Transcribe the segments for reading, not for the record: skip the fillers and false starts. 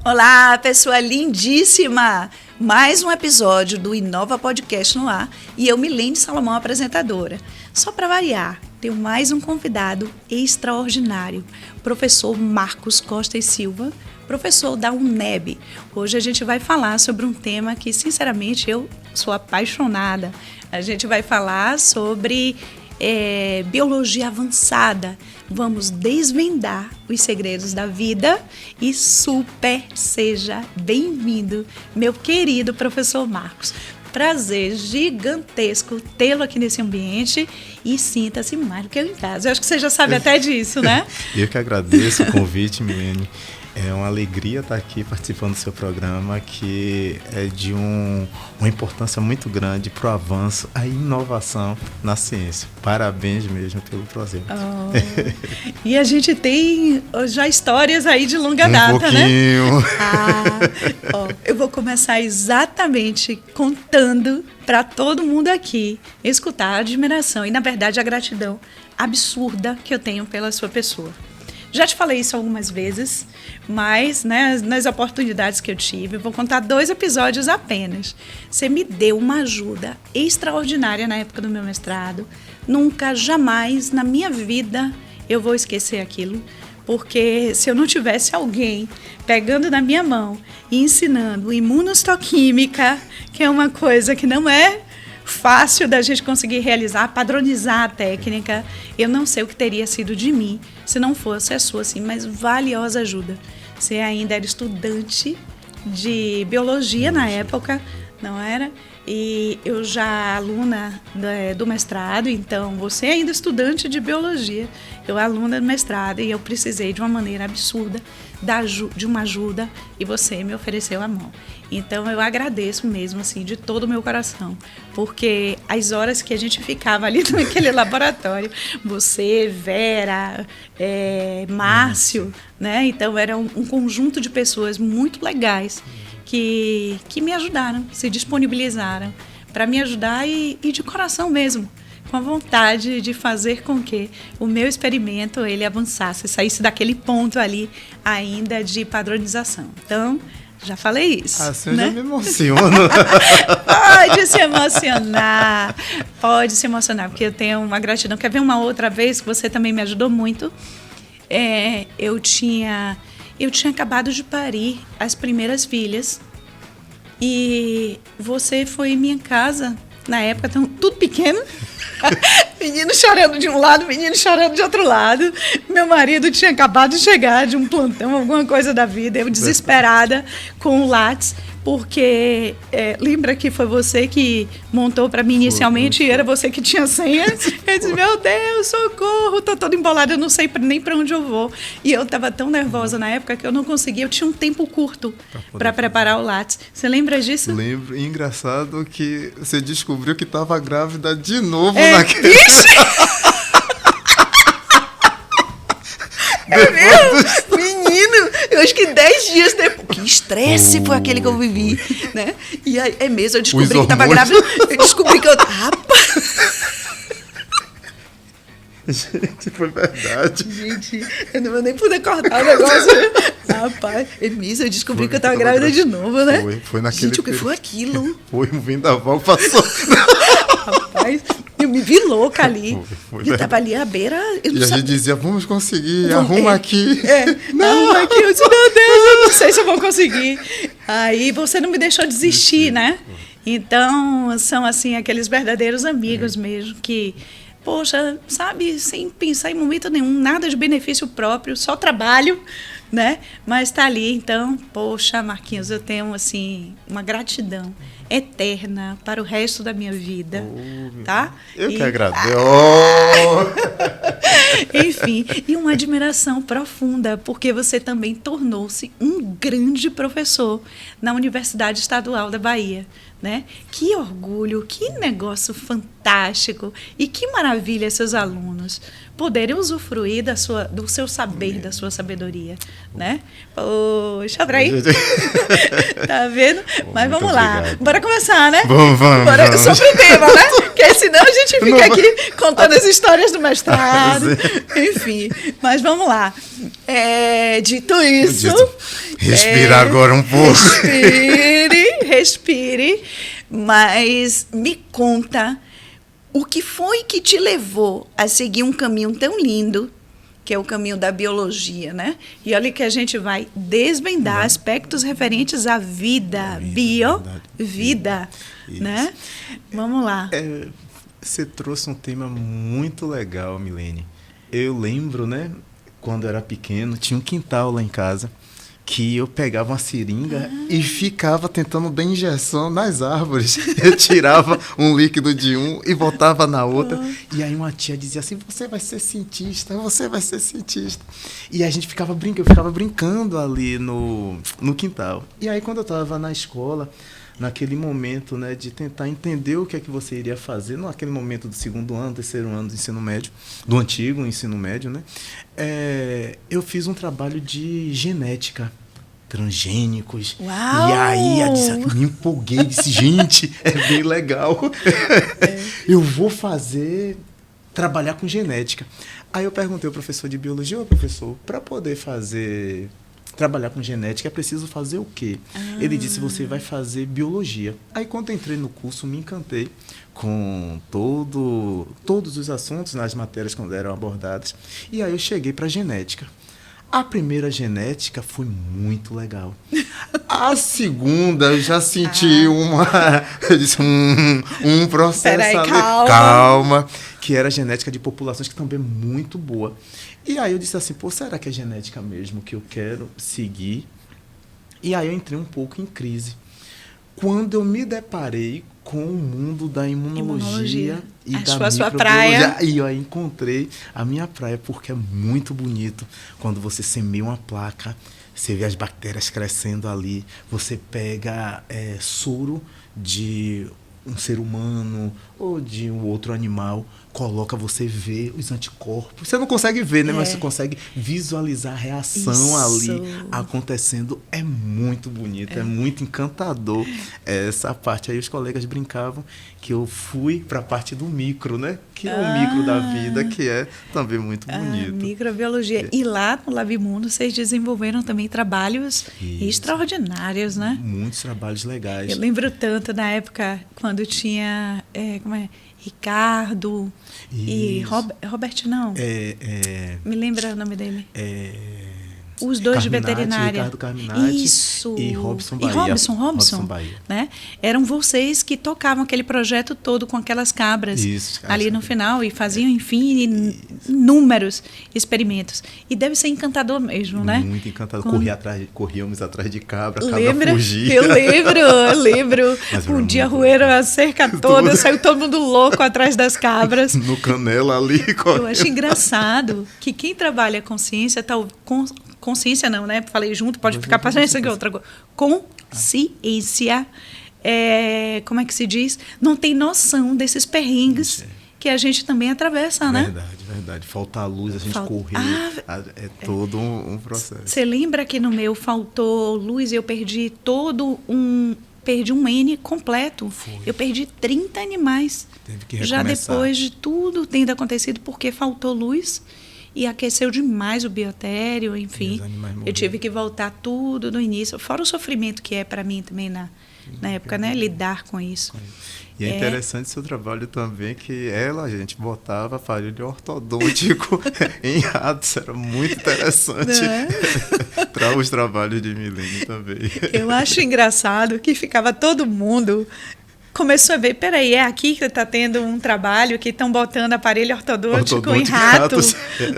Olá, pessoa lindíssima! Mais um episódio do Inova Podcast no ar e eu, Milene Salomão, apresentadora. Só para variar, tenho mais um convidado extraordinário, professor Marcos Costa e Silva, professor da UNEB. Hoje a gente vai falar sobre um tema que, sinceramente, eu sou apaixonada. A gente vai falar sobre biologia avançada. Vamos desvendar os segredos da vida e super seja bem-vindo, meu querido professor Marcos. Prazer gigantesco tê-lo aqui nesse ambiente e sinta-se mais do que eu em casa. Eu acho que você já sabe até disso, né? Eu que agradeço o convite, Milene. É uma alegria estar aqui participando do seu programa, que é de uma importância muito grande para o avanço, a inovação na ciência. Parabéns mesmo pelo projeto. E a gente tem já histórias aí de longa data, né? Eu vou começar exatamente contando para todo mundo aqui escutar a admiração e, na verdade, a gratidão absurda que eu tenho pela sua pessoa. Já te falei isso algumas vezes, mas nas oportunidades que eu tive, vou contar 2 episódios apenas. Você me deu uma ajuda extraordinária na época do meu mestrado. Nunca, jamais na minha vida eu vou esquecer aquilo, porque se eu não tivesse alguém pegando na minha mão e ensinando imunohistoquímica, que é uma coisa que não é fácil da gente conseguir realizar, padronizar a técnica, eu não sei o que teria sido de mim se não fosse a sua assim, mas valiosa ajuda. Você ainda era estudante de biologia na época, não era? E eu já aluna do mestrado, então você ainda estudante de biologia, eu aluna do mestrado e eu precisei de uma maneira absurda de uma ajuda e você me ofereceu a mão. Então eu agradeço mesmo, assim, de todo o meu coração, porque as horas que a gente ficava ali naquele laboratório, você, Vera, Márcio, né? Então era um conjunto de pessoas muito legais que me ajudaram, se disponibilizaram para me ajudar e de coração mesmo, com a vontade de fazer com que o meu experimento ele avançasse, saísse daquele ponto ali ainda de padronização. Então, já falei isso. Assim né? Eu já me emociono. Pode se emocionar, porque eu tenho uma gratidão. Quer ver uma outra vez que você também me ajudou muito? Eu tinha acabado de parir as primeiras filhas e você foi em minha casa, na época, tudo pequeno, menino chorando de um lado, menino chorando de outro lado. Meu marido tinha acabado de chegar de um plantão, alguma coisa da vida, eu desesperada com o Lattes, porque lembra que foi você que montou para mim inicialmente e era você que tinha senha? Eu disse, meu Deus, socorro, tô toda embolada, eu não sei nem para onde eu vou. E eu estava tão nervosa na época que eu não conseguia, eu tinha um tempo curto para preparar o Lattes. Você lembra disso? Lembro, e engraçado que você descobriu que estava grávida de novo naquele... É mesmo? Menino, eu acho que 10 dias depois. Que estresse foi aquele que eu vivi, né? E aí, é mesmo, eu descobri que estava grávida. Eu descobri que eu... Rapaz! Gente, foi verdade. Gente, eu não vou nem poder cortar o negócio. Rapaz, eu descobri que eu estava grávida de novo, né? Foi naquele... Gente, o que foi aquilo? Foi um vendaval, passou. Rapaz, eu me vi louca ali. Foi eu estava ali à beira. E a gente dizia, vamos conseguir, arruma aqui. Arruma aqui. Eu disse, meu Deus, eu não sei se eu vou conseguir. Aí você não me deixou desistir, né? Então, são assim, aqueles verdadeiros amigos mesmo que... Poxa, sabe, sem pensar em momento nenhum, nada de benefício próprio, só trabalho, né? Mas tá ali, então, poxa, Marquinhos, eu tenho, assim, uma gratidão eterna para o resto da minha vida, tá? Eu que agradeço. Enfim, e uma admiração profunda, porque você também tornou-se um grande professor na Universidade Estadual da Bahia, né? Que orgulho, que negócio fantástico e que maravilha seus alunos poderem usufruir do seu saber, da sua sabedoria, né? Poxa, peraí. Tá vendo? Mas vamos lá. Obrigado. Bora começar, né? Vamos. Sobre o tema, né? Porque senão a gente fica aqui contando as histórias do mestrado. Enfim, mas vamos lá. Dito isso... Respira agora um pouco. Respire. Mas me conta o que foi que te levou a seguir um caminho tão lindo, que é o caminho da biologia, né? E olha que a gente vai desvendar aspectos referentes à vida, vida, Isso. né? Vamos lá. Você trouxe um tema muito legal, Milene. Eu lembro, né, quando eu era pequeno, tinha um quintal lá em casa, que eu pegava uma seringa e ficava tentando dar injeção nas árvores. Eu tirava um líquido de um e botava na outra. E aí uma tia dizia assim, você vai ser cientista, você vai ser cientista. E a gente ficava brincando ali no quintal. E aí quando eu estava na escola, naquele momento, né, de tentar entender o que é que você iria fazer, naquele momento do segundo ano, terceiro ano do ensino médio, do antigo ensino médio, né, eu fiz um trabalho de genética, transgênicos. Uau! E aí me empolguei, disse, gente, é bem legal. Eu vou trabalhar com genética. Aí eu perguntei ao professor de biologia, professor, para poder trabalhar com genética é preciso fazer o quê? Ele disse, você vai fazer biologia. Aí quando eu entrei no curso, me encantei com todos os assuntos nas matérias quando eram abordadas. E aí eu cheguei para genética. A primeira genética foi muito legal. A segunda, eu já senti eu disse, um processo. Peraí, ali. calma. Que era genética de populações, que também é muito boa. E aí eu disse assim, será que é genética mesmo que eu quero seguir? E aí eu entrei um pouco em crise. Quando eu me deparei com o mundo da imunologia e achou da a sua microbiologia, praia. e eu encontrei a minha praia, porque é muito bonito quando você semeia uma placa, você vê as bactérias crescendo ali, você pega soro de um ser humano ou de um outro animal, coloca, você vê os anticorpos. Você não consegue ver, né? Mas você consegue visualizar a reação ali acontecendo. É muito bonito, é muito encantador essa parte. Aí os colegas brincavam que eu fui para a parte do micro, né? Que é o micro da vida, que é também muito bonito. Microbiologia. E lá no Labimundo vocês desenvolveram também trabalhos extraordinários, né? Muitos trabalhos legais. Eu lembro tanto na época quando tinha Ricardo e Robert, não. Me lembra o nome dele? Os dois de veterinária. Ricardo Carminati. Isso. E Robson Bahia. Robson Bahia. Né? Eram vocês que tocavam aquele projeto todo com aquelas cabras. Isso, ali no final e faziam, enfim, inúmeros experimentos. E deve ser encantador mesmo, né? Muito encantador. Corríamos atrás de cabra, fugia. Eu lembro. Um dia rueram a cerca toda, saiu todo mundo louco atrás das cabras. No Canela ali. Eu acho engraçado que quem trabalha consciência, consciência não, né? Falei junto, pode ficar passando isso aqui outra coisa. Consciência, como é que se diz? Não tem noção desses perrengues que a gente também atravessa, né? Verdade. Falta a luz, a gente correr, é todo um processo. Você lembra que no meu faltou luz e eu perdi perdi um N completo. Eu perdi 30 animais. Teve que recomeçar. Já depois de tudo tendo acontecido, porque faltou luz e aqueceu demais o biotério, enfim. Eu tive que voltar tudo do início, fora o sofrimento que é para mim também na época, né? Lidar com isso. E é interessante o seu trabalho também, que a gente botava aparelho ortodôntico em ratos, era muito interessante para os trabalhos de Milene também. Eu acho engraçado que ficava todo mundo... Começou a ver, peraí, é aqui que está tendo um trabalho que estão botando aparelho ortodôntico em rato,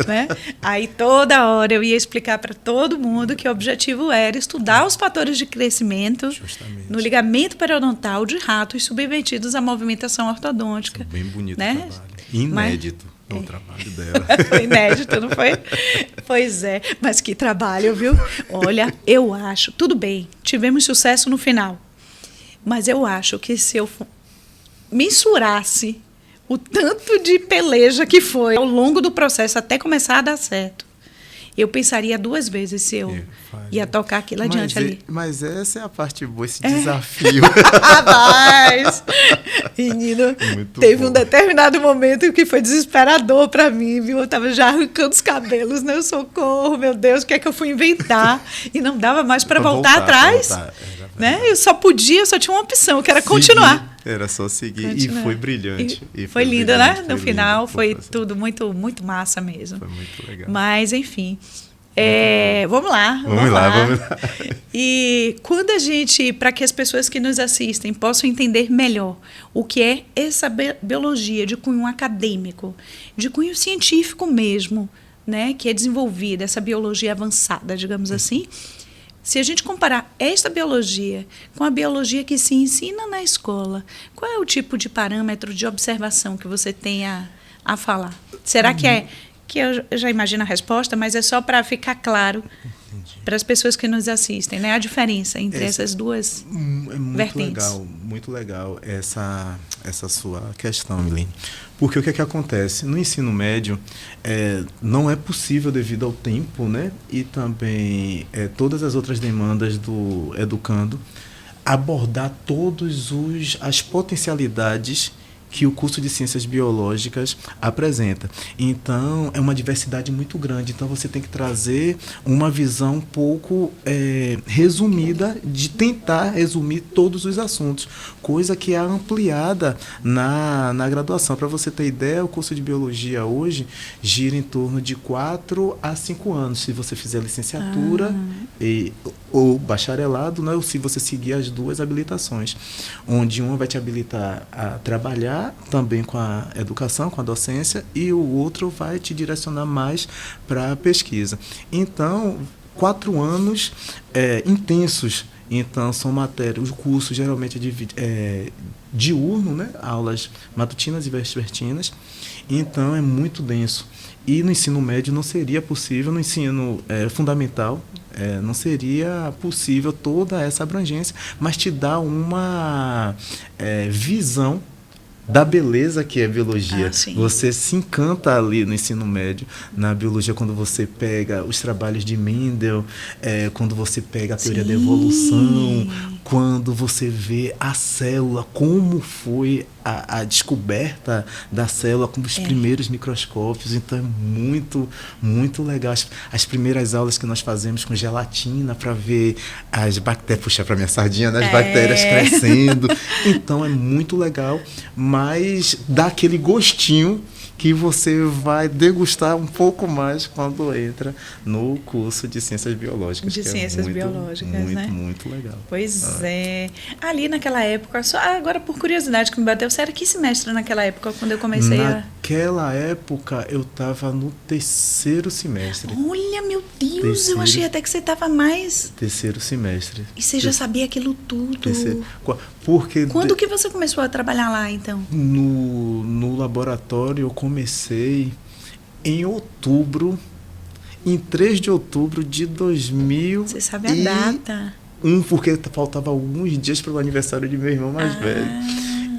né? Aí toda hora eu ia explicar para todo mundo que o objetivo era estudar os fatores de crescimento no ligamento periodontal de ratos submetidos à movimentação ortodôntica. Bem bonito, né? O trabalho. Inédito o trabalho dela. Foi inédito, não foi? Pois é, mas que trabalho, viu? Olha, eu acho, tudo bem, tivemos sucesso no final. Mas eu acho que se eu mensurasse o tanto de peleja que foi ao longo do processo até começar a dar certo, eu pensaria 2 vezes se eu ia tocar aquilo adiante ali. Mas essa é a parte boa, esse desafio. Mas, menino, teve um determinado momento que foi desesperador para mim, viu? Eu estava já arrancando os cabelos, né? Socorro, meu Deus, o que é que eu fui inventar? E não dava mais para voltar atrás. Né? Eu só tinha uma opção, que era continuar. Era só seguir. E foi brilhante. Foi lindo, né? No final foi tudo muito, muito massa mesmo. Foi muito legal. Mas, enfim. Vamos lá. E quando a gente, para que as pessoas que nos assistem possam entender melhor o que é essa biologia de cunho acadêmico, de cunho científico mesmo, né? Que é desenvolvida, essa biologia avançada, digamos assim. Se a gente comparar esta biologia com a biologia que se ensina na escola, qual é o tipo de parâmetro de observação que você tem a falar? Será que eu já imagino a resposta, mas é só para ficar claro para as pessoas que nos assistem, né? A diferença entre essas duas vertentes. Muito legal essa sua questão, Milene. Porque o que é que acontece? No ensino médio, não é possível, devido ao tempo, né? E também todas as outras demandas do educando, abordar todas as potencialidades que o curso de Ciências Biológicas apresenta. Então, é uma diversidade muito grande. Então, você tem que trazer uma visão um pouco resumida, de tentar resumir todos os assuntos, coisa que é ampliada na graduação. Para você ter ideia, o curso de Biologia hoje gira em torno de 4 a 5 anos, se você fizer licenciatura ou bacharelado, né, ou se você seguir as 2 habilitações, onde uma vai te habilitar a trabalhar também com a educação, com a docência, e o outro vai te direcionar mais para a pesquisa. Então, 4 anos intensos. Então, são matérias, o curso geralmente é diurno, né? Aulas matutinas e vespertinas. Então, é muito denso. E no ensino médio não seria possível, no ensino fundamental, não seria possível toda essa abrangência, mas te dá uma visão da beleza que é a biologia. Você se encanta ali no ensino médio, na biologia, quando você pega os trabalhos de Mendel, quando você pega a teoria da evolução, quando você vê a célula, como foi a descoberta da célula com os primeiros microscópios. Então é muito, muito legal. As primeiras aulas que nós fazemos com gelatina para ver as bactérias, puxar para minha sardinha, né? As bactérias crescendo. Então é muito legal, mas dá aquele gostinho que você vai degustar um pouco mais quando entra no curso de Ciências Biológicas. De Ciências Biológicas, né? Muito legal. Pois é. Ali naquela época, só agora por curiosidade que me bateu, você era que semestre naquela época, quando eu comecei Naquela época, eu estava no 3º semestre. Olha, meu Deus, eu achei até que você estava mais... 3º semestre. E você já sabia aquilo tudo. Porque quando que você começou a trabalhar lá, então? No laboratório, eu comecei em outubro, em 3 de outubro de 2000. Você sabe a data? Porque faltava alguns dias para o aniversário de meu irmão mais velho.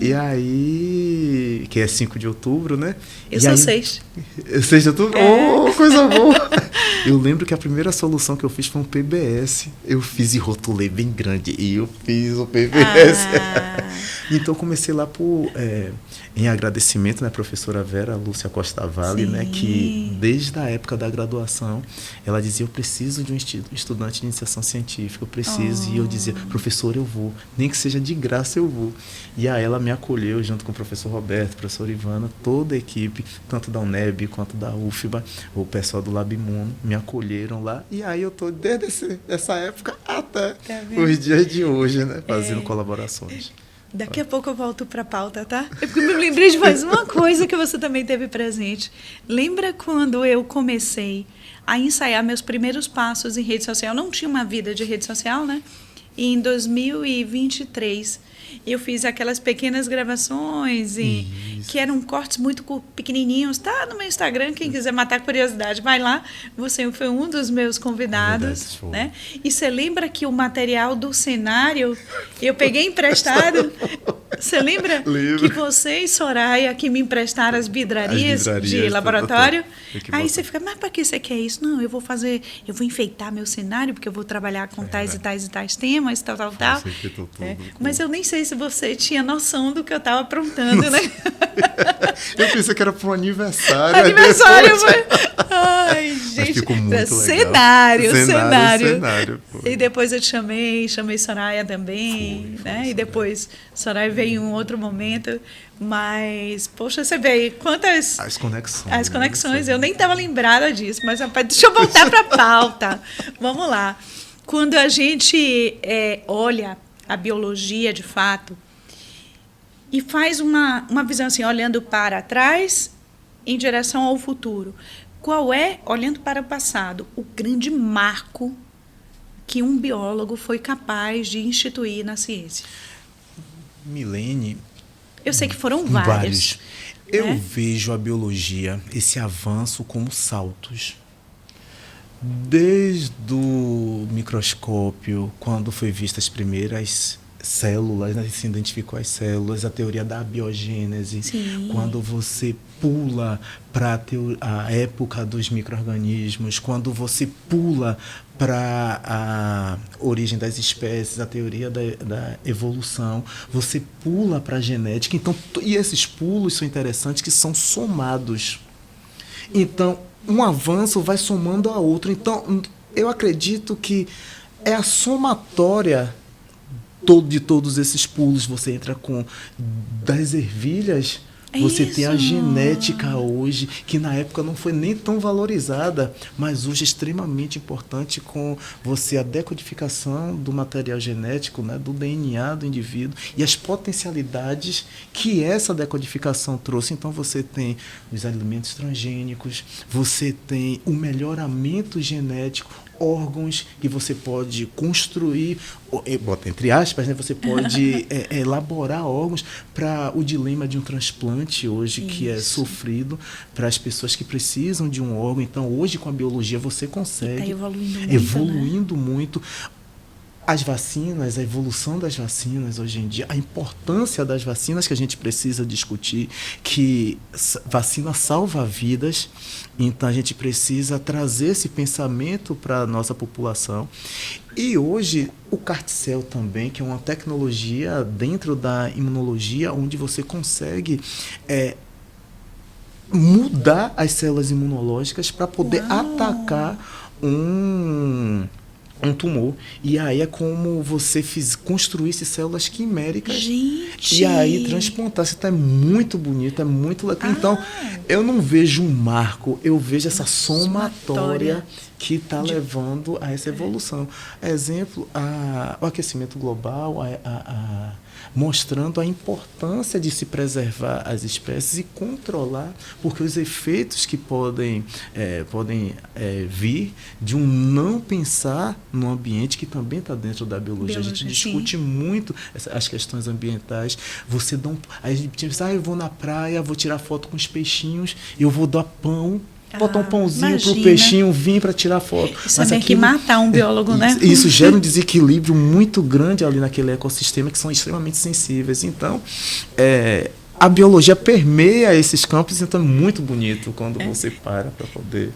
E aí, que é 5 de outubro, né? Eu sou 6. 6 de outubro? Oh, coisa boa! Eu lembro que a primeira solução que eu fiz foi um PBS. Eu fiz e rotulei bem grande. E eu fiz o PBS. Então, comecei lá em agradecimento, né, à professora Vera Lúcia Costa Vale, né, que desde a época da graduação, ela dizia, eu preciso de um estudante de iniciação científica, eu preciso. E eu dizia, professor, eu vou. Nem que seja de graça, eu vou. E aí ela me acolheu junto com o professor Roberto, professor Ivana, toda a equipe, tanto da UNEB quanto da UFBA, o pessoal do Labimuno, me acolheram lá. E aí eu estou desde essa época até os dias de hoje, né, fazendo colaborações. Daqui a pouco eu volto para a pauta, tá? Eu me lembrei de mais uma coisa que você também teve presente. Lembra quando eu comecei a ensaiar meus primeiros passos em rede social? Eu não tinha uma vida de rede social, né? E em 2023... eu fiz aquelas pequenas gravações que eram cortes muito pequenininhos. Tá no meu Instagram, quem quiser matar a curiosidade, vai lá. Você foi um dos meus convidados, né? E você lembra que o material do cenário eu peguei emprestado? Você lembra que você e Soraya que me emprestaram as vidrarias de laboratório? Aí você fica, mas para que você quer isso? Não, eu vou enfeitar meu cenário, porque eu vou trabalhar com tais e tais temas, tal. Mas eu nem sei se você tinha noção do que eu estava aprontando, né? Eu pensei que era para um aniversário. Ai, gente. Ficou muito legal. Cenário. Foi. E depois eu te chamei Soraya também, né? E depois Soraya veio em um outro momento. Mas, poxa, você vê quantas... As conexões. Eu nem estava lembrada disso, mas rapaz, deixa eu voltar para a pauta. Vamos lá. Quando a gente olha a biologia, de fato, e faz uma visão assim, olhando para trás em direção ao futuro, qual é, olhando para o passado, o grande marco que um biólogo foi capaz de instituir na ciência? Milene... Eu sei que foram vários. Eu vejo a biologia, esse avanço, como saltos. Desde o microscópio, quando foi vista as primeiras células, né, se identificou as células, a teoria da abiogênese. Sim. Quando você pula para a época dos micro-organismos, quando você pula para a origem das espécies, a teoria da evolução, você pula para a genética. Então, e esses pulos são interessantes, que são somados. Então, um avanço vai somando a outro. Então, eu acredito que é a somatória de todos esses pulos. Você entra com 10 ervilhas, você tem a genética hoje, que na época não foi nem tão valorizada, mas hoje é extremamente importante, com você a decodificação do material genético, né, do DNA do indivíduo, e as potencialidades que essa decodificação trouxe. Então você tem os alimentos transgênicos, você tem o melhoramento genético, órgãos que você pode construir, bota entre aspas, né? Você pode elaborar órgãos para o dilema de um transplante hoje. Isso. Que é sofrido para as pessoas que precisam de um órgão. Então, hoje, com a biologia, você consegue evoluindo muito. As vacinas, a evolução das vacinas hoje em dia, a importância das vacinas que a gente precisa discutir, que vacina salva vidas, então a gente precisa trazer esse pensamento para a nossa população. E hoje o CAR-T-cell também, que é uma tecnologia dentro da imunologia, onde você consegue mudar as células imunológicas para poder atacar um tumor. E aí é como você construísse células quiméricas. Gente! E aí transplantar. Isso é muito bonito, é muito legal. Então, eu não vejo um marco, eu vejo essa somatória que está levando a essa evolução. Exemplo, o aquecimento global, mostrando a importância de se preservar as espécies e controlar, porque os efeitos que podem vir de um não pensar no ambiente, que também está dentro da biologia. A gente discute muito as questões ambientais. Você dá aí a gente pensa, eu vou na praia, vou tirar foto com os peixinhos, eu vou dar pão, botar um pãozinho para o peixinho vir para tirar foto. Isso tem que matar um biólogo, né? Isso gera um desequilíbrio muito grande ali naquele ecossistema, que são extremamente sensíveis. Então, a biologia permeia esses campos, então é muito bonito quando você para poder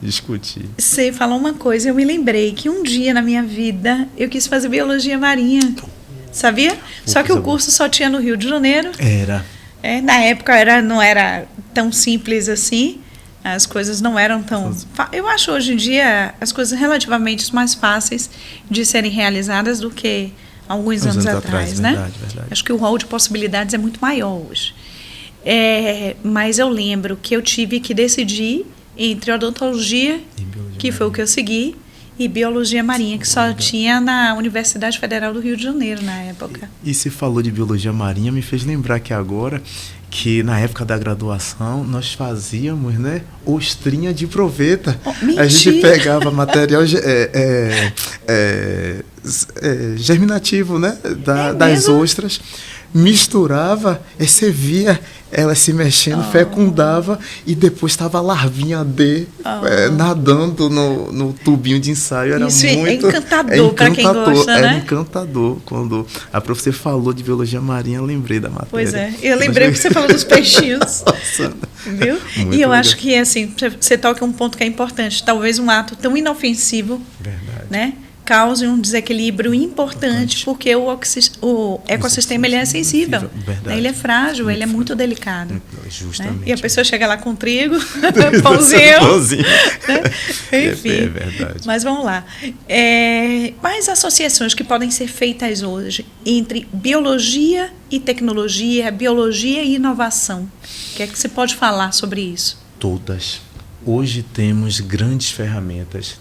discutir. Você falou uma coisa, eu me lembrei que um dia na minha vida eu quis fazer biologia marinha. Sabia? Só que o curso só tinha no Rio de Janeiro. Na época não era tão simples assim. As coisas não eram tão... Eu acho hoje em dia as coisas relativamente mais fáceis de serem realizadas do que alguns anos atrás, né? Verdade. Acho que o rol de possibilidades é muito maior hoje. Mas eu lembro que eu tive que decidir entre odontologia, que foi o que eu segui, e biologia marinha, que só tinha na Universidade Federal do Rio de Janeiro na época. E se falou de biologia marinha, me fez lembrar que agora, que na época da graduação, nós fazíamos, né, ostrinha de proveta. A gente pegava material germinativo, né, das ostras. misturava, aí você via ela se mexendo, fecundava, e depois estava a larvinha nadando no tubinho de ensaio. Era Isso muito, é encantador para quem gosta, era né? encantador. Quando a professora falou de biologia marinha, eu lembrei da matéria. Pois é, eu lembrei que você falou dos peixinhos. Nossa, viu? muito E eu legal. acho que, assim, você toca um ponto que é importante. Talvez um ato tão inofensivo, Verdade. né, cause um desequilíbrio importante, porque o ecossistema ele é sensível, Verdade. né? Ele é frágil, Muito ele é muito delicado. Né? Justamente. E a pessoa chega lá com trigo, pãozinho. Pãozinho. Né? Enfim. É verdade. Mas vamos lá. Quais associações que podem ser feitas hoje entre biologia e tecnologia, biologia e inovação? O que é que você pode falar sobre isso? Todas. Hoje temos grandes ferramentas.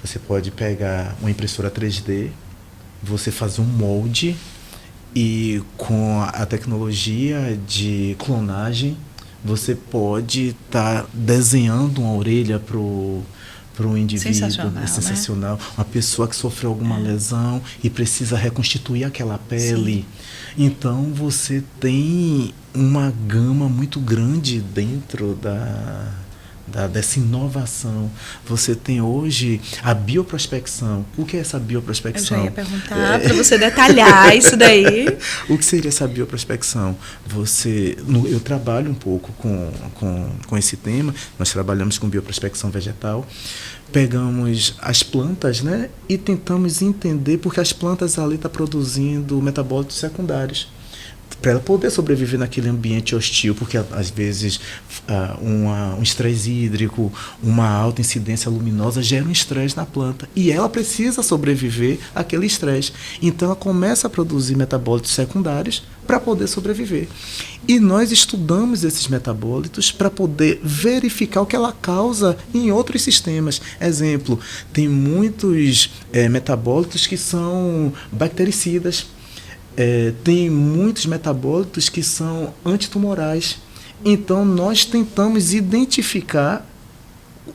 Você pode pegar uma impressora 3D, você fazer um molde, e com a tecnologia de clonagem você pode estar desenhando uma orelha para um indivíduo. Sensacional, é sensacional. né? Uma pessoa que sofreu alguma lesão e precisa reconstituir aquela pele. Sim. Então você tem uma gama muito grande dentro dessa inovação. Você tem hoje a bioprospecção. O que é essa bioprospecção? Eu já ia perguntar para você detalhar isso daí. O que seria essa bioprospecção? Eu trabalho um pouco com esse tema. Nós trabalhamos com bioprospecção vegetal. Pegamos as plantas, né, e tentamos entender porque as plantas ali estão produzindo metabólitos secundários para ela poder sobreviver naquele ambiente hostil, porque às vezes um estresse hídrico, uma alta incidência luminosa gera um estresse na planta e ela precisa sobreviver àquele estresse. Então ela começa a produzir metabólitos secundários para poder sobreviver. E nós estudamos esses metabólitos para poder verificar o que ela causa em outros sistemas. Exemplo, tem muitos metabólitos que são bactericidas. Tem muitos metabólitos que são antitumorais. Então, nós tentamos identificar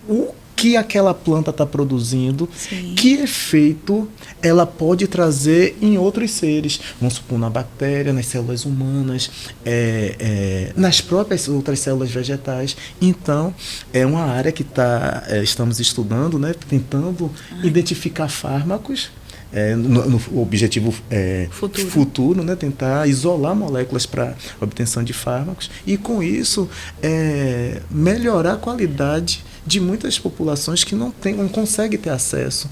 o que aquela planta está produzindo, Sim. que efeito ela pode trazer em outros seres. Vamos supor, na bactéria, nas células humanas, nas próprias outras células vegetais. Então, é uma área que estamos estudando, né, tentando identificar fármacos. No objetivo futuro, né, tentar isolar moléculas para obtenção de fármacos e, com isso, melhorar a qualidade de muitas populações que não conseguem ter acesso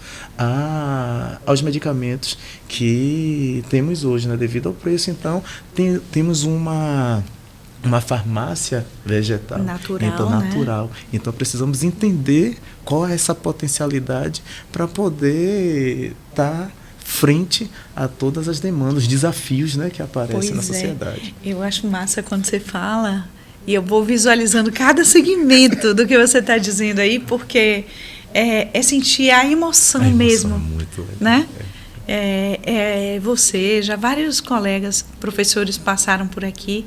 aos medicamentos que temos hoje, né, devido ao preço. Então, temos uma farmácia vegetal, natural. Então precisamos entender qual é essa potencialidade para poder estar frente a todas as demandas, os desafios, né, que aparecem na sociedade. Eu acho massa quando você fala, e eu vou visualizando cada segmento do que você está dizendo aí, porque é sentir a emoção mesmo, muito legal, né? Você, já vários colegas, professores passaram por aqui,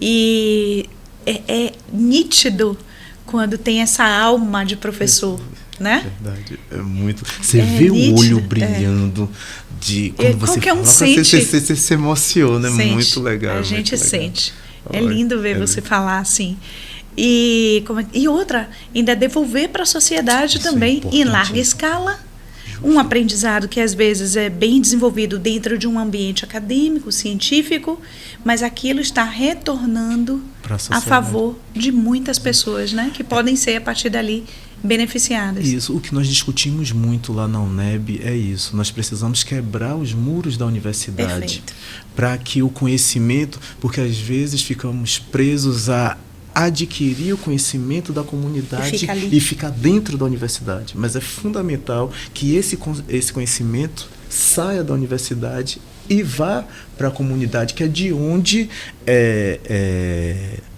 e é nítido quando tem essa alma de professor, né? Verdade, é muito. Você vê nítido, o olho brilhando de quando você fala, você se emociona, é muito legal. A gente sente. É lindo ver você falar assim. E outra, ainda devolver para a sociedade também, em larga escala. Um aprendizado que às vezes é bem desenvolvido dentro de um ambiente acadêmico, científico, mas aquilo está retornando a favor de muitas pessoas, né, que podem ser, a partir dali, beneficiadas. Isso, o que nós discutimos muito lá na UNEB é isso. Nós precisamos quebrar os muros da universidade para que o conhecimento, porque às vezes ficamos presos a adquirir o conhecimento da comunidade e ficar dentro da universidade. Mas é fundamental que esse conhecimento saia da universidade e vá para a comunidade, que é de onde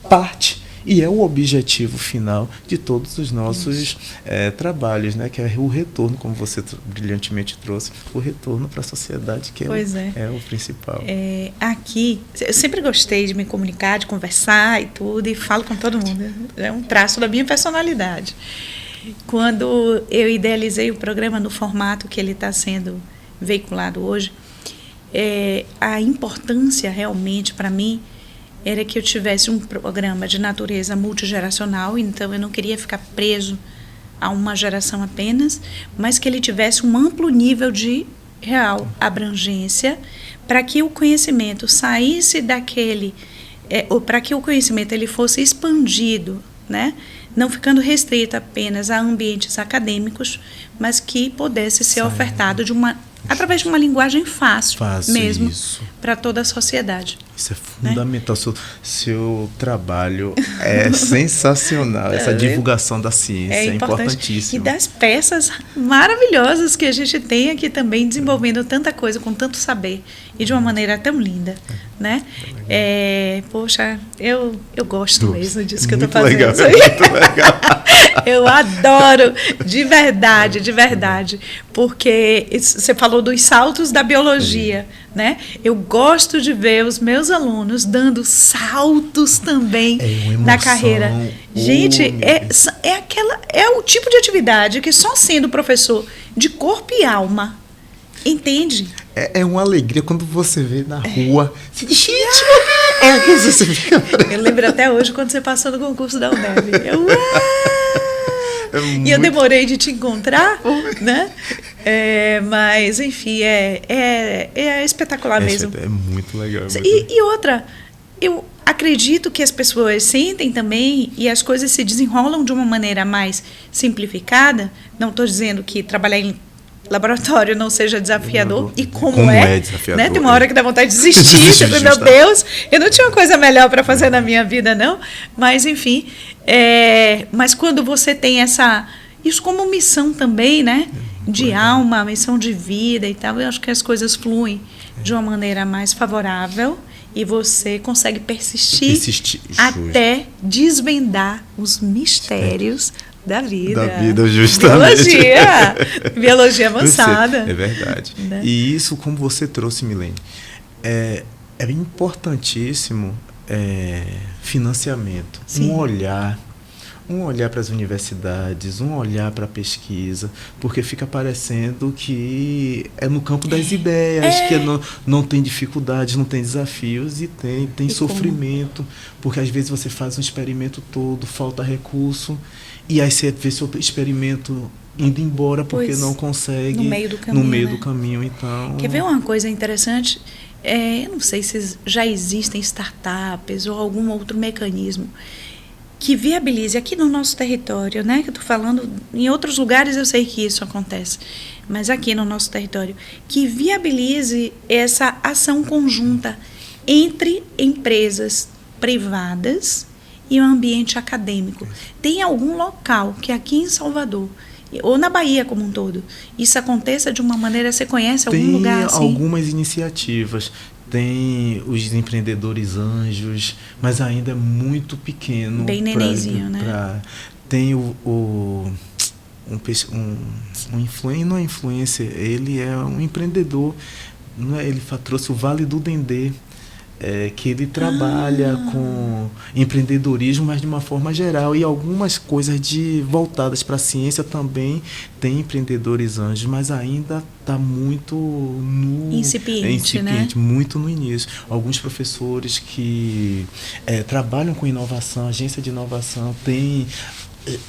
parte e é o objetivo final de todos os nossos trabalhos, né? Que é o retorno, como você brilhantemente trouxe, o retorno para a sociedade, que é o principal. Aqui, eu sempre gostei de me comunicar, de conversar e tudo, e falo com todo mundo. É um traço da minha personalidade. Quando eu idealizei o programa no formato que ele está sendo veiculado hoje, a importância realmente para mim era que eu tivesse um programa de natureza multigeracional, então eu não queria ficar preso a uma geração apenas, mas que ele tivesse um amplo nível de real abrangência, para que o conhecimento saísse daquele, ou para que o conhecimento ele fosse expandido, né? Não ficando restrito apenas a ambientes acadêmicos, mas que pudesse ser ofertado através de uma linguagem fácil mesmo para toda a sociedade. Isso é fundamental. Né? Seu trabalho é sensacional. Essa divulgação da ciência é importantíssima. E das peças maravilhosas que a gente tem aqui também, desenvolvendo tanta coisa, com tanto saber, e de uma maneira tão linda. Né? Poxa, eu gosto mesmo disso que eu estou fazendo. Legal, muito legal. Eu adoro, de verdade, porque você falou dos saltos da biologia, né? Eu gosto de ver os meus alunos dando saltos também na carreira. Gente, é o tipo de atividade que só sendo professor de corpo e alma, entende? É uma alegria quando você vê na rua. Eu lembro até hoje quando você passou no concurso da UNEB. E eu demorei de te encontrar, né? Mas, enfim, é espetacular mesmo. É muito legal. E outra, eu acredito que as pessoas sentem também e as coisas se desenrolam de uma maneira mais simplificada. Não estou dizendo que trabalhar em laboratório não seja desafiador, e como é desafiador, né? Tem uma hora que dá vontade de desistir, meu Deus, eu não tinha uma coisa melhor para fazer na minha vida, não, mas enfim, mas quando você tem isso como missão também, né, de alma, missão de vida e tal, eu acho que as coisas fluem de uma maneira mais favorável e você consegue persistir até desvendar os mistérios da vida, justamente. Biologia avançada. É verdade. Né? E isso, como você trouxe, Milene, é importantíssimo financiamento. Sim. Um olhar para as universidades, um olhar para a pesquisa, porque fica parecendo que é no campo das ideias, que não tem dificuldades, não tem desafios e tem sofrimento, porque às vezes você faz um experimento todo, falta recurso, e aí você vê seu experimento indo embora porque não consegue no meio do caminho. Então, quer ver uma coisa interessante? Eu não sei se já existem startups ou algum outro mecanismo que viabilize aqui no nosso território, né? Que eu estou falando, em outros lugares eu sei que isso acontece, mas aqui no nosso território, que viabilize essa ação conjunta entre empresas privadas e o ambiente acadêmico. Tem algum local que aqui em Salvador, ou na Bahia como um todo, isso aconteça de uma maneira, você conhece algum lugar assim? Tem algumas iniciativas. Tem os empreendedores anjos, mas ainda é muito pequeno. Bem nenenzinho, né? Tem um não é influencer, ele é um empreendedor. Ele trouxe o Vale do Dendê, que ele trabalha com empreendedorismo, mas de uma forma geral, e algumas coisas voltadas para a ciência também. Tem empreendedores anjos, mas ainda está muito incipiente, né? Muito no início. Alguns professores que trabalham com inovação, agência de inovação,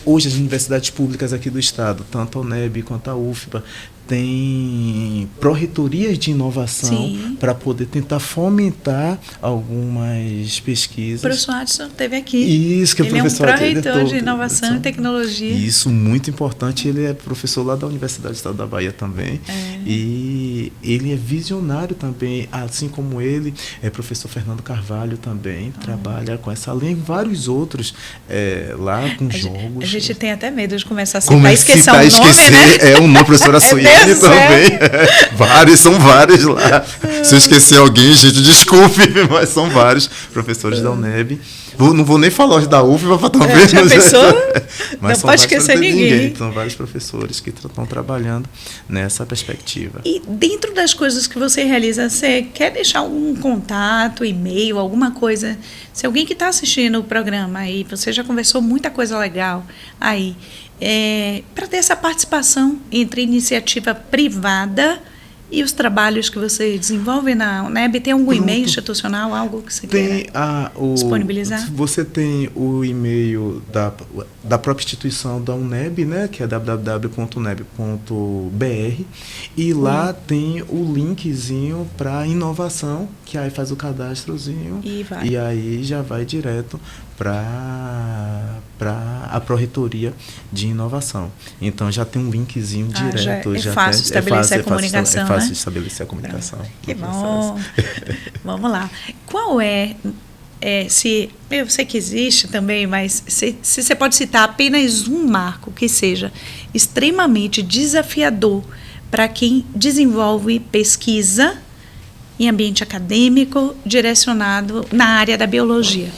hoje as universidades públicas aqui do estado, tanto a UNEB quanto a UFBA, tem pró-reitorias de inovação para poder tentar fomentar algumas pesquisas. O professor Adson esteve aqui. Isso, que ele é o professor. Ele é um pró-reitor de inovação e tecnologia. Isso, muito importante. Ele é professor lá da Universidade do Estado da Bahia também. E ele é visionário também, assim como ele, professor Fernando Carvalho também, trabalha com essa linha e vários outros lá com jogos. A gente tem até medo de começar a citar, esquecer o nome, né? O nome, professora Suiane também. São vários lá. Se eu esquecer alguém, gente, desculpe, mas são vários professores da UNEB. Não vou nem falar hoje da UFBA também. Já pensou? Mas não pode esquecer ninguém. São vários professores que estão trabalhando nessa perspectiva. E dentro das coisas que você realiza, você quer deixar algum contato, e-mail, alguma coisa? Se alguém que está assistindo o programa aí, você já conversou muita coisa legal aí, para ter essa participação entre iniciativa privada E os trabalhos que você desenvolve na UNEB, tem algum Pronto. e-mail institucional, algo que você Tem queira disponibilizar? Você tem o e-mail da própria instituição da UNEB, né, que é www.uneb.br, e lá tem o linkzinho para inovação, que aí faz o cadastrozinho e aí já vai direto para a Pró-Reitoria de Inovação. Então já tem um linkzinho direto. É fácil estabelecer a comunicação, É fácil né? estabelecer a comunicação. Que bom. Vamos lá. Qual se eu sei que existe também, mas se você pode citar apenas um marco que seja extremamente desafiador para quem desenvolve pesquisa em ambiente acadêmico direcionado na área da biologia,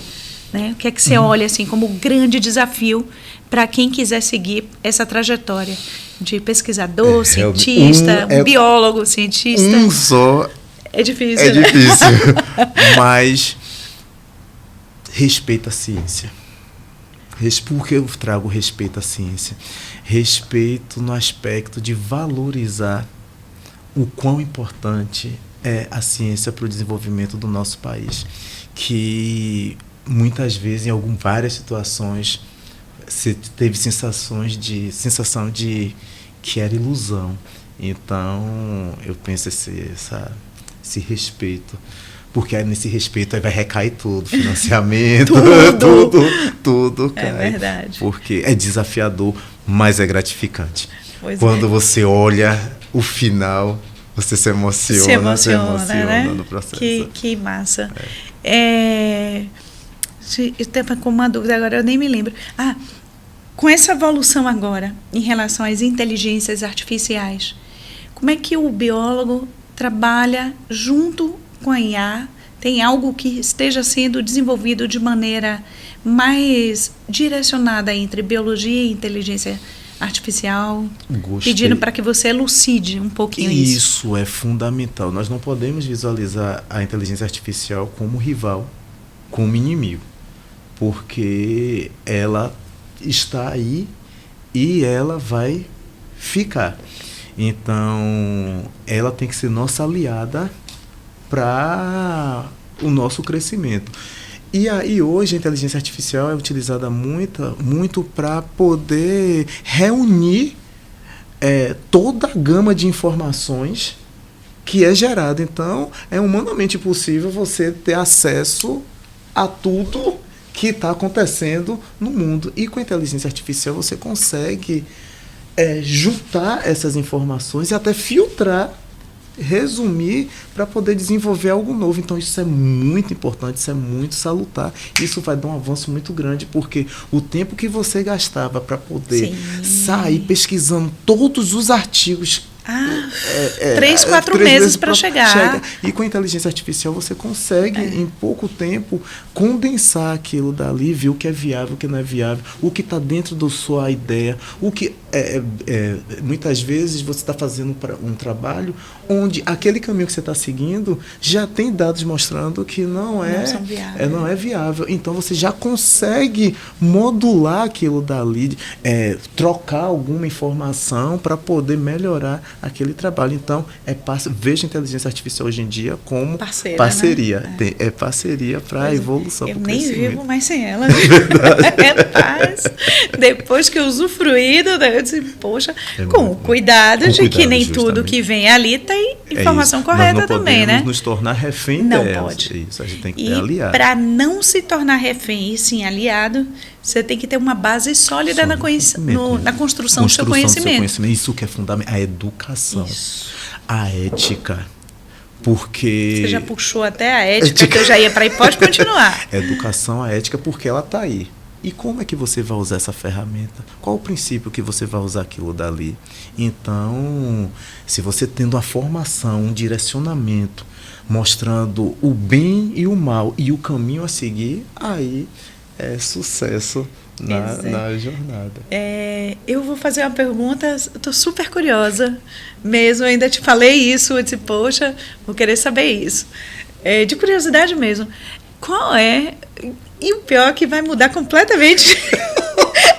né? O que é que você olha assim como grande desafio para quem quiser seguir essa trajetória de pesquisador, cientista, biólogo, cientista? Um só é difícil. É difícil, mas respeita a ciência. Por que eu trago respeito à ciência? Respeito no aspecto de valorizar o quão importante é a ciência para o desenvolvimento do nosso país, que muitas vezes, em várias situações, você teve sensação de que era ilusão. Então, eu penso esse respeito, porque aí nesse respeito aí vai recair tudo, financiamento, tudo cai. É verdade. Porque é desafiador, mas é gratificante. Quando você olha o final, você se emociona né? no processo. Que massa. Eu estava com uma dúvida agora, eu nem me lembro. Com essa evolução agora, em relação às inteligências artificiais, como é que o biólogo trabalha junto com a IA? Tem algo que esteja sendo desenvolvido de maneira mais direcionada entre biologia e inteligência artificial? Gostei. Pedindo para que você elucide um pouquinho isso. Isso é fundamental. Nós não podemos visualizar a inteligência artificial como rival, como inimigo, porque ela está aí e ela vai ficar. Então, ela tem que ser nossa aliada para o nosso crescimento. E aí, hoje, a inteligência artificial é utilizada muito para poder reunir toda a gama de informações que é gerada. Então, é humanamente possível você ter acesso a tudo que está acontecendo no mundo. E com a inteligência artificial você consegue juntar essas informações e até filtrar, resumir para poder desenvolver algo novo. Então isso é muito importante, isso é muito salutar. Isso vai dar um avanço muito grande, porque o tempo que você gastava para poder sair pesquisando todos os artigos 3-4 meses para chegar. E com a inteligência artificial você consegue, em pouco tempo, condensar aquilo dali, ver o que é viável, o que não é viável, o que está dentro da sua ideia, o que muitas vezes você está fazendo um trabalho onde aquele caminho que você está seguindo já tem dados mostrando que não é viável. Então você já consegue modular aquilo dali, trocar alguma informação para poder melhorar aquele trabalho. Então, veja a inteligência artificial hoje em dia como parceria. Né? É parceria para a evolução. Eu nem vivo mais sem ela. Depois que eu usufruí, eu disse, poxa, com cuidado de que nem tudo que vem ali tem informação correta também, né? Nós não podemos nos tornar refém dela. Não pode. Isso, a gente tem que ter aliado. E para não se tornar refém e sim aliado, você tem que ter uma base sólida na construção do seu conhecimento. Isso que é fundamental. A educação, a ética. Porque... Você já puxou até a ética que eu já ia para aí. Pode continuar. Educação, a ética, porque ela está aí. E como é que você vai usar essa ferramenta? Qual o princípio que você vai usar aquilo dali? Então, se você tendo uma formação, um direcionamento, mostrando o bem e o mal e o caminho a seguir, aí é sucesso na jornada. Eu vou fazer uma pergunta, estou super curiosa mesmo, ainda te falei isso, eu disse, poxa, vou querer saber isso. De curiosidade mesmo, qual é... E o pior é que vai mudar completamente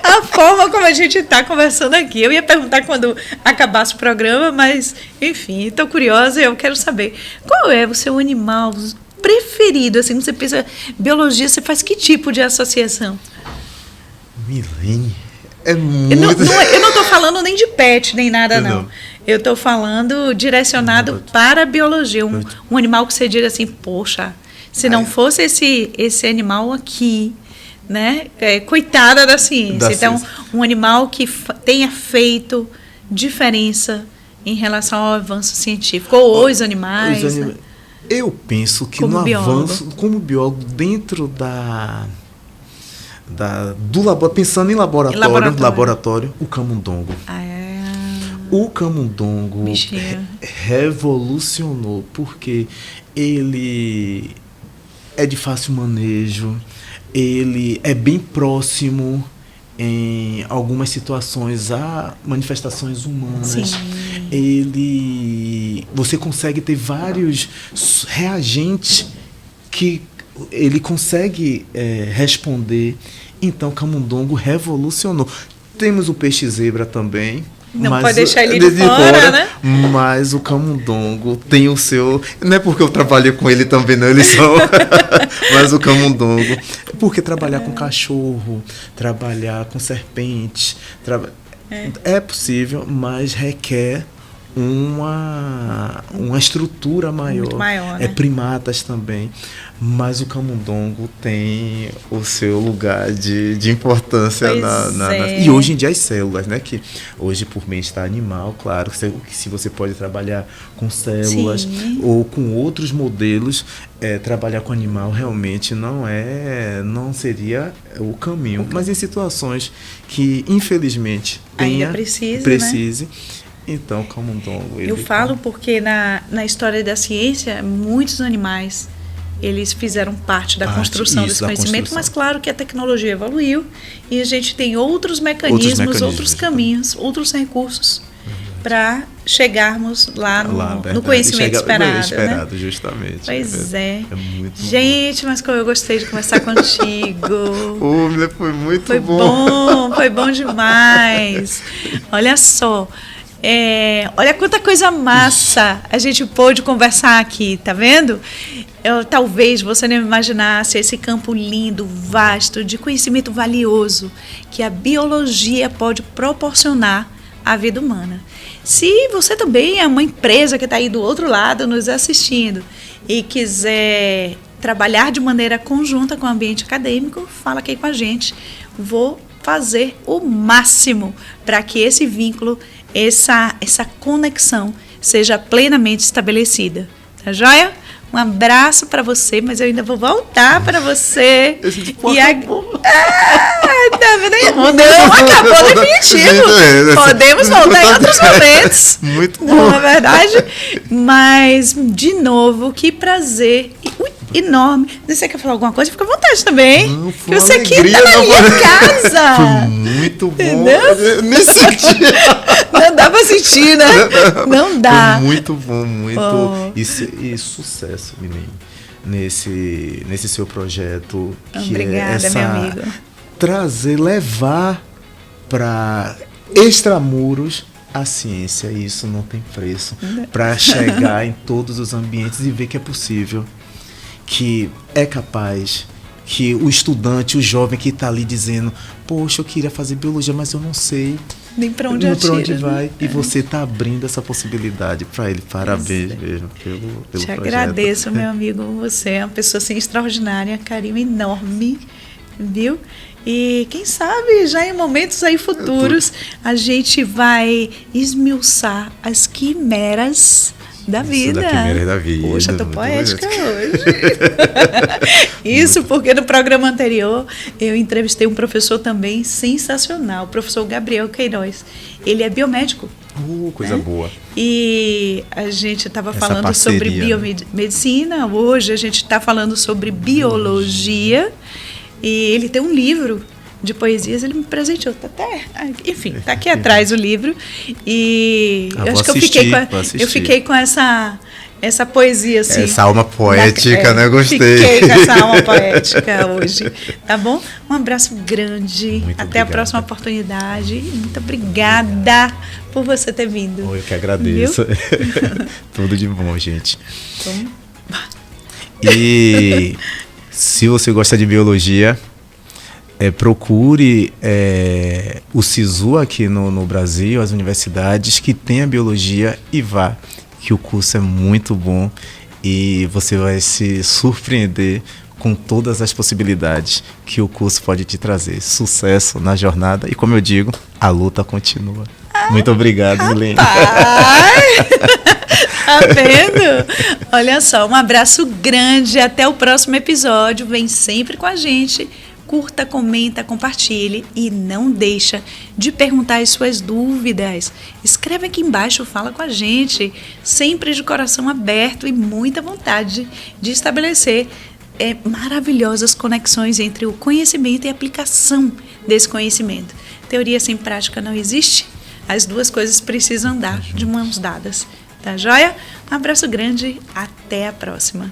a forma como a gente está conversando aqui. Eu ia perguntar quando acabasse o programa, mas, enfim, estou curiosa e eu quero saber qual é o seu animal preferido? Assim, você pensa biologia, você faz que tipo de associação? Milene, é muito... Eu não estou falando nem de pet, nem nada, não. Eu estou falando direcionado para a biologia. Um animal que você diga assim, poxa, se não fosse esse animal aqui, né? Coitada da ciência. Então, um animal que tenha feito diferença em relação ao avanço científico. Ou os animais. Né? Eu penso que como no biólogo. Avanço, como biólogo, dentro do laboratório, pensando em laboratório, o camundongo. O camundongo revolucionou, porque ele é de fácil manejo, ele é bem próximo em algumas situações a manifestações humanas. Sim. Você consegue ter vários reagentes que ele consegue responder. Então, camundongo revolucionou. Temos o peixe zebra também. Não pode deixar ele de fora, né? Mas o camundongo tem o seu... Não é porque eu trabalhei com ele também, não, eles são... Mas o camundongo... Porque trabalhar com cachorro, trabalhar com serpente... É possível, mas requer uma estrutura maior. Muito maior, né? Primatas também. Mas o camundongo tem o seu lugar de importância e hoje em dia as células, né? Que hoje, por bem-estar animal, claro, que se você pode trabalhar com células Sim. ou com outros modelos, trabalhar com animal realmente não seria o caminho. Mas em situações que, infelizmente, precise. Né? Então, camundongo... Eu falo porque na história da ciência, muitos animais, eles fizeram parte da construção desse conhecimento, mas claro que a tecnologia evoluiu e a gente tem outros mecanismos, outros caminhos, outros recursos para chegarmos lá no conhecimento esperado. Né? Justamente. Pois é. Muito gente, bom. Mas como eu gostei de conversar contigo. Foi muito bom. Foi bom demais. Olha só. Olha quanta coisa massa a gente pôde conversar aqui, tá vendo? Talvez você não imaginasse esse campo lindo, vasto, de conhecimento valioso que a biologia pode proporcionar à vida humana. Se você também é uma empresa que está aí do outro lado nos assistindo e quiser trabalhar de maneira conjunta com o ambiente acadêmico, fala aqui com a gente. Vou fazer o máximo para que esse vínculo, essa conexão seja plenamente estabelecida. Tá joia? Um abraço para você, mas eu ainda vou voltar para você. Não, acabou definitivo. Podemos voltar em outros momentos. Muito bom. Não é verdade? Mas, de novo, que prazer enorme. Se você quer falar alguma coisa, fica à vontade também. Não, que você aqui está na minha casa. Foi muito bom. Entendeu? Me senti. Não dá pra sentir, né? Não dá. Foi muito bom, muito. E sucesso, menino, nesse seu projeto. Obrigada, meu amigo. Levar para extramuros a ciência. E isso não tem preço. Para chegar em todos os ambientes e ver que é possível. Que é capaz, que o estudante, o jovem que está ali dizendo, poxa, eu queria fazer biologia, mas eu não sei nem para onde vai. E você está abrindo essa possibilidade para ele. Parabéns mesmo pelo Te projeto. agradeço, meu amigo. Você é uma pessoa assim, extraordinária, carinho enorme, viu? E quem sabe, já em momentos aí futuros, a gente vai esmiuçar as quimeras da vida. Poxa, tô poética hoje. Isso porque no programa anterior eu entrevistei um professor também sensacional, o professor Gabriel Queiroz. Ele é biomédico. Coisa boa. E a gente estava falando sobre biomedicina, hoje a gente está falando sobre biologia. E ele tem um livro de poesias, ele me presenteou, enfim, tá aqui atrás o livro, e eu acho que eu fiquei com essa essa poesia, assim. Essa alma poética, né? Gostei. Fiquei com essa alma poética hoje. Tá bom? Um abraço grande. Muito Até obrigado. a próxima oportunidade. Muito obrigada por você ter vindo. Eu que agradeço. Tudo de bom, gente. Então, E se você gosta de biologia, procure o SISU aqui no Brasil, as universidades que tem a biologia, e vá, que o curso é muito bom e você vai se surpreender com todas as possibilidades que o curso pode te trazer. Sucesso na jornada e, como eu digo, a luta continua. Muito obrigado, Milene. Tá vendo? Olha só, um abraço grande. Até o próximo episódio. Vem sempre com a gente. Curta, comenta, compartilhe e não deixa de perguntar as suas dúvidas. Escreve aqui embaixo, fala com a gente. Sempre de coração aberto e muita vontade de estabelecer maravilhosas conexões entre o conhecimento e a aplicação desse conhecimento. Teoria sem prática não existe. As duas coisas precisam andar de mãos dadas. Tá joia? Um abraço grande, até a próxima.